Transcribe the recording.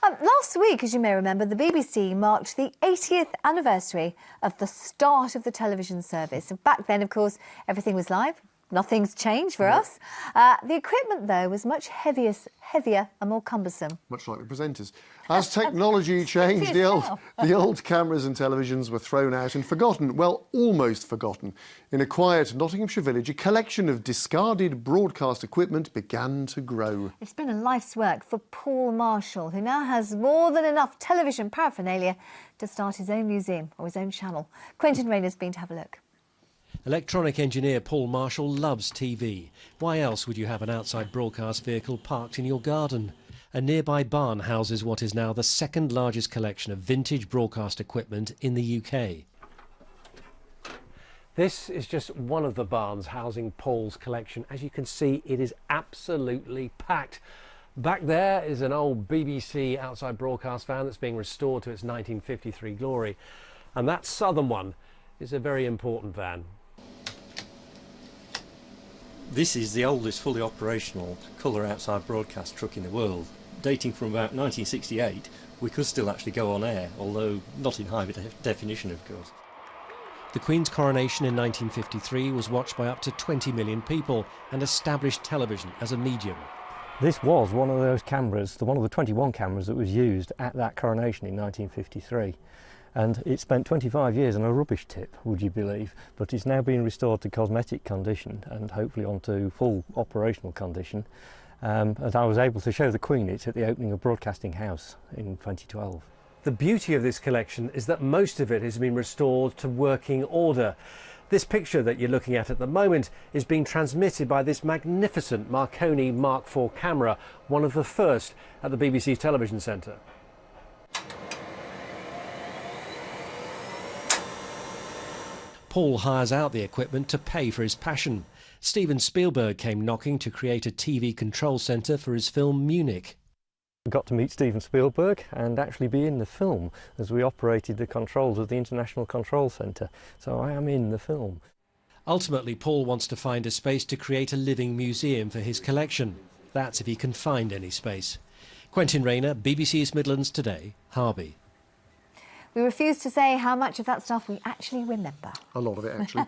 Last week, as you may remember, the BBC marked the 80th anniversary of the start of the television service. And back then, of course, everything was live. Nothing's changed for us. The equipment, though, was much heavier and more cumbersome. Much like the presenters. As technology changed, the old cameras and televisions were thrown out and forgotten, well, almost forgotten. In a quiet Nottinghamshire village, a collection of discarded broadcast equipment began to grow. It's been a life's work for Paul Marshall, who now has more than enough television paraphernalia to start his own museum or his own channel. Quentin Rayner's been to have a look. Electronic engineer Paul Marshall loves TV. Why else would you have an outside broadcast vehicle parked in your garden? A nearby barn houses what is now the second largest collection of vintage broadcast equipment in the UK. This is just one of the barns housing Paul's collection. As you can see, it is absolutely packed. Back there is an old BBC outside broadcast van that's being restored to its 1953 glory. And that southern one is a very important van. This is the oldest fully operational colour outside broadcast truck in the world. Dating from about 1968, we could still actually go on air, although not in high definition, of course. The Queen's coronation in 1953 was watched by up to 20 million people and established television as a medium. This was one of those cameras, one of the 21 cameras that was used at that coronation in 1953. And it spent 25 years on a rubbish tip, would you believe, but it's now been restored to cosmetic condition and hopefully onto full operational condition. And I was able to show the Queen it at the opening of Broadcasting House in 2012. The beauty of this collection is that most of it has been restored to working order. This picture that you're looking at the moment is being transmitted by this magnificent Marconi Mark IV camera, one of the first at the BBC's television centre. Paul hires out the equipment to pay for his passion. Steven Spielberg came knocking to create a TV control centre for his film Munich. I got to meet Steven Spielberg and actually be in the film as we operated the controls of the International Control Centre, so I am in the film. Ultimately, Paul wants to find a space to create a living museum for his collection. That's if he can find any space. Quentin Rayner, BBC's Midlands Today, Harby. We refuse to say how much of that stuff we actually remember. A lot of it, actually.